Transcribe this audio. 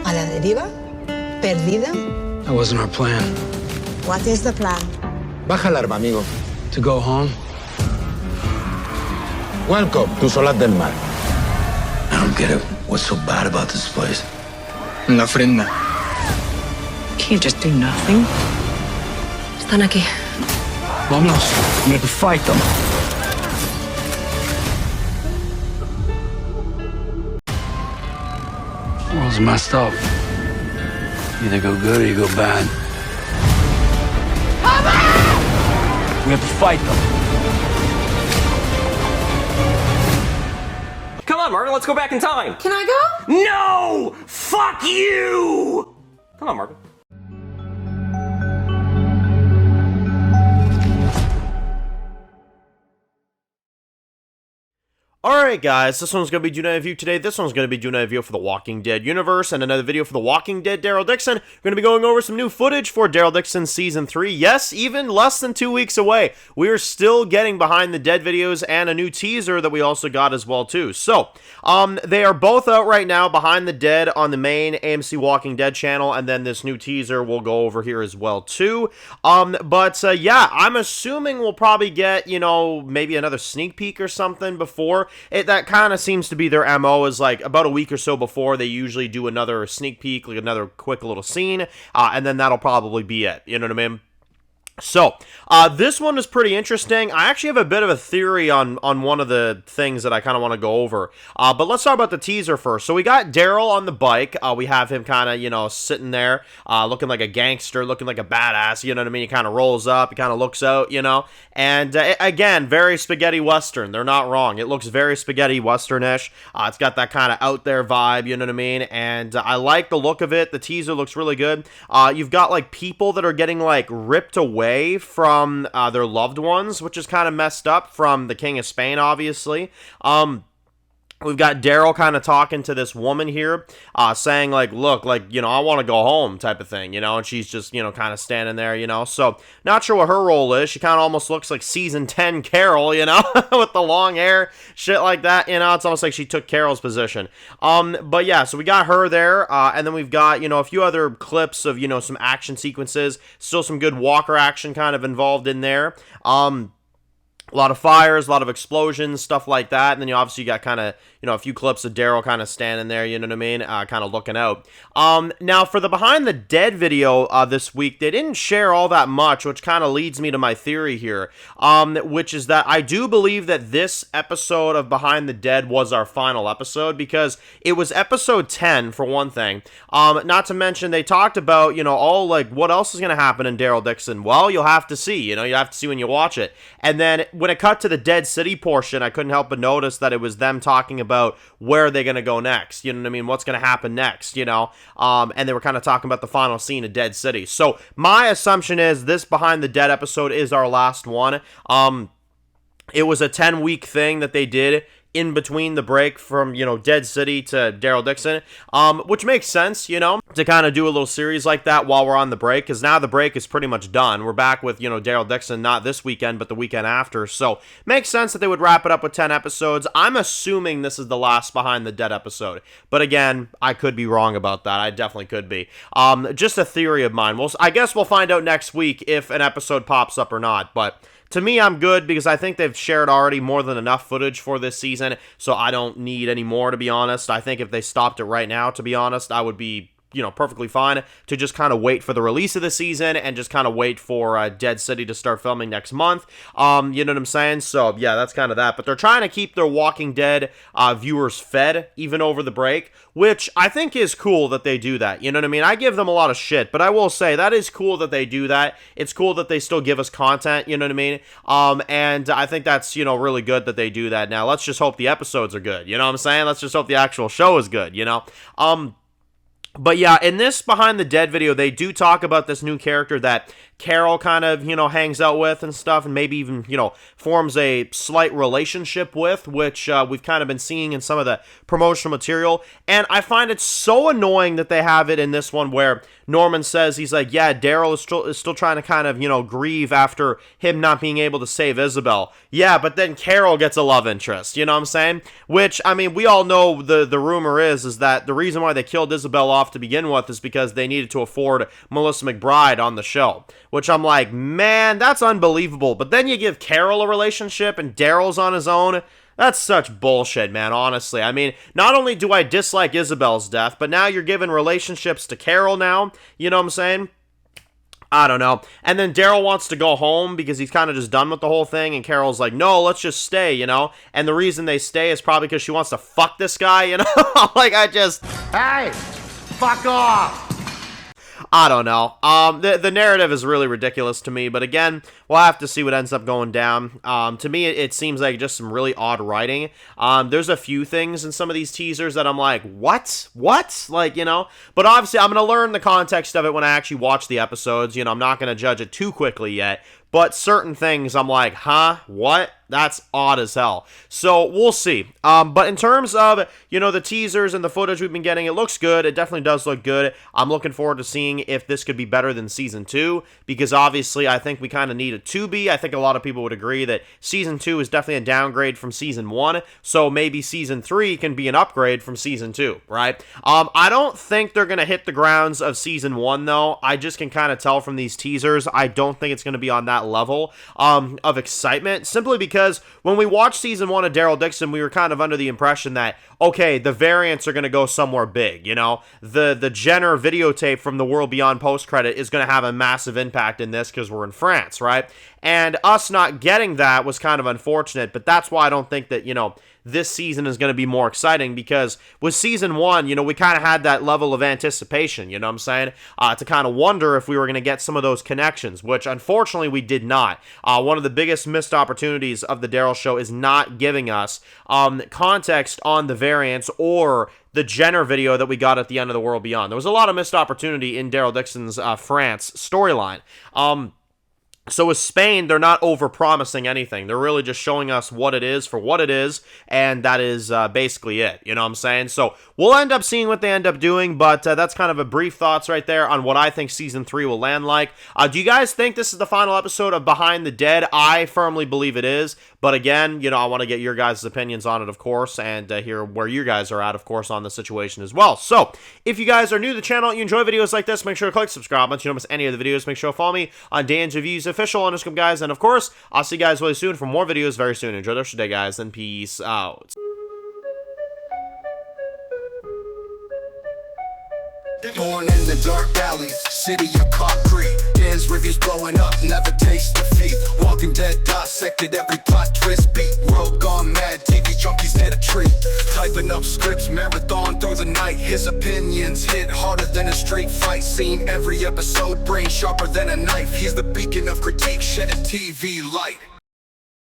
¿A la deriva? ¿Perdida? That wasn't our plan. What is the plan? Baja el arma, amigo. To go home? Welcome to Solat del Mar. I don't get it. What's so bad about this place? La ofrenda. Can't just do nothing. Están aquí. Vámonos. We have to fight them. The world's messed up. You either go good or you go bad. We have to fight them. Come on, Marvin, let's go back in time. Can I go? No! Fuck you! Come on, Marvin. Alright guys, this one's going to be doing a review today. This one's going to be doing a review for the Walking Dead universe and another video for the Walking Dead Daryl Dixon. We're going to be going over some new footage for Daryl Dixon Season 3. Yes, even less than 2 weeks away. We are still getting Behind the Dead videos and a new teaser that we also got as well too. So, they are both out right now, Behind the Dead on the main AMC Walking Dead channel, and then this new teaser we'll go over here as well too. Yeah, I'm assuming we'll probably get, you know, maybe another sneak peek or something before. That kind of seems to be their MO, is like about a week or so before they usually do another sneak peek, like another quick little scene, and then that'll probably be it, you know what I mean? So, this one is pretty interesting. I actually have a bit of a theory on one of the things that I kind of want to go over. But let's talk about the teaser first. So we got Daryl on the bike. We have him kind of, you know, sitting there, looking like a gangster, looking like a badass, you know what I mean? He kind of rolls up, he kind of looks out, you know? And, again, very spaghetti western. They're not wrong. It looks very spaghetti western-ish. It's got that kind of out there vibe, you know what I mean? And I like the look of it. The teaser looks really good. You've got, like, people that are getting, like, ripped away from their loved ones, which is kind of messed up, from the King of Spain, obviously. We've got Daryl kind of talking to this woman here, saying, like, look, like, you know, I want to go home type of thing, you know, and she's just, you know, kind of standing there, you know, so not sure what her role is. She kind of almost looks like Season 10 Carol, you know, with the long hair, shit like that, you know, it's almost like she took Carol's position. But yeah, so we got her there, and then we've got, you know, a few other clips of, you know, some action sequences, still some good Walker action kind of involved in there. A lot of fires, a lot of explosions, stuff like that. And then you obviously got kind of, you know, a few clips of Daryl kind of standing there, you know what I mean? Kind of looking out. Now, for the Behind the Dead video this week, they didn't share all that much, which kind of leads me to my theory here, which is that I do believe that this episode of Behind the Dead was our final episode, because it was episode 10, for one thing. Not to mention, they talked about, you know, all, like, what else is going to happen in Daryl Dixon? Well, you'll have to see, you know, you have to see when you watch it. And then when it cut to the Dead City portion, I couldn't help but notice that it was them talking about where are they going to go next, you know what I mean, what's going to happen next, you know, and they were kind of talking about the final scene of Dead City. So my assumption is this Behind the Dead episode is our last one. It was a 10-week thing that they did in between the break from, you know, Dead City to Daryl Dixon, which makes sense, you know, to kind of do a little series like that while we're on the break, because now the break is pretty much done. We're back with, you know, Daryl Dixon, not this weekend, but the weekend after, so makes sense that they would wrap it up with 10 episodes. I'm assuming this is the last Behind the Dead episode, but again, I could be wrong about that. I definitely could be. Just a theory of mine. I guess we'll find out next week if an episode pops up or not, but to me, I'm good, because I think they've shared already more than enough footage for this season, so I don't need any more, to be honest. I think if they stopped it right now, to be honest, I would be, you know, perfectly fine to just kind of wait for the release of the season and just kind of wait for Dead City to start filming next month. You know what I'm saying? So, yeah, that's kind of that. But they're trying to keep their Walking Dead viewers fed, even over the break, which I think is cool that they do that. You know what I mean? I give them a lot of shit, but I will say that is cool that they do that. It's cool that they still give us content, you know what I mean? And I think that's, you know, really good that they do that. Now, let's just hope the episodes are good, you know what I'm saying? Let's just hope the actual show is good, you know? But yeah, in this Behind the Dead video, they do talk about this new character that Carol kind of, you know, hangs out with and stuff, and maybe even, you know, forms a slight relationship with, which we've kind of been seeing in some of the promotional material. And I find it so annoying that they have it in this one where Norman says, he's like, yeah, Daryl is still trying to kind of, you know, grieve after him not being able to save Isabel. Yeah, but then Carol gets a love interest, you know what I'm saying? Which, I mean, we all know the rumor is that the reason why they killed Isabel off off to begin with is because they needed to afford Melissa McBride on the show, which I'm like, man, that's unbelievable. But then you give Carol a relationship and Daryl's on his own. That's such bullshit, man, honestly. I mean, not only do I dislike Isabel's death, but now you're giving relationships to Carol now, you know what I'm saying? I don't know. And then Daryl wants to go home because he's kind of just done with the whole thing, and Carol's like, no, let's just stay, you know? And the reason they stay is probably because she wants to fuck this guy, you know? Like, Hey, fuck off! I don't know. The narrative is really ridiculous to me, but again, we'll have to see what ends up going down. To me, it seems like just some really odd writing. There's a few things in some of these teasers that I'm like, what? Like, you know? But obviously, I'm going to learn the context of it when I actually watch the episodes. You know, I'm not going to judge it too quickly yet. But certain things, I'm like, huh? What? That's odd as hell. So, we'll see. But in terms of, you know, the teasers and the footage we've been getting, it looks good. It definitely does look good. I'm looking forward to seeing if this could be better than Season 2, because obviously I think we kind of need it to be. I think a lot of people would agree that Season 2 is definitely a downgrade from Season 1, so maybe Season 3 can be an upgrade from Season 2, right? I don't think they're going to hit the grounds of Season 1, though. I just can kind of tell from these teasers. I don't think it's going to be on that level of excitement, simply because when we watched Season 1 of Daryl Dixon, we were kind of under the impression that, okay, the variants are going to go somewhere big, you know? The Jenner videotape from The World Beyond post-credit is going to have a massive impact in this because we're in France, right? And us not getting that was kind of unfortunate, but that's why I don't think that, you know, this season is going to be more exciting, because with Season 1, you know, we kind of had that level of anticipation, you know what I'm saying? To kind of wonder if we were going to get some of those connections, which unfortunately we did not. One of the biggest missed opportunities of the Daryl Show is not giving us context on the variants or the Jenner video that we got at the end of The World Beyond. There was a lot of missed opportunity in Daryl Dixon's France storyline. So with Spain, they're not over-promising anything. They're really just showing us what it is for what it is, and that is basically it. You know what I'm saying? So we'll end up seeing what they end up doing, but that's kind of a brief thoughts right there on what I think Season 3 will land like. Do you guys think this is the final episode of Behind the Dead? I firmly believe it is, but again, you know, I want to get your guys' opinions on it, of course, and hear where you guys are at, of course, on the situation as well. So if you guys are new to the channel and you enjoy videos like this, make sure to click subscribe button so you don't miss any of the videos. Make sure to follow me on Dan's Reviews Official on Instagram, guys, and of course, I'll see you guys really soon for more videos very soon. Enjoy the rest of the day, guys, and peace out. Born in the dark alleys, city of concrete. Dan's reviews blowing up, never taste defeat. Walking Dead dissected every plot twist beat. World gone mad, TV junkies need a treat. Typing up scripts, marathon through the night. His opinions hit harder than a street fight scene. Every episode, brain sharper than a knife. He's the beacon of critique, shedding TV light.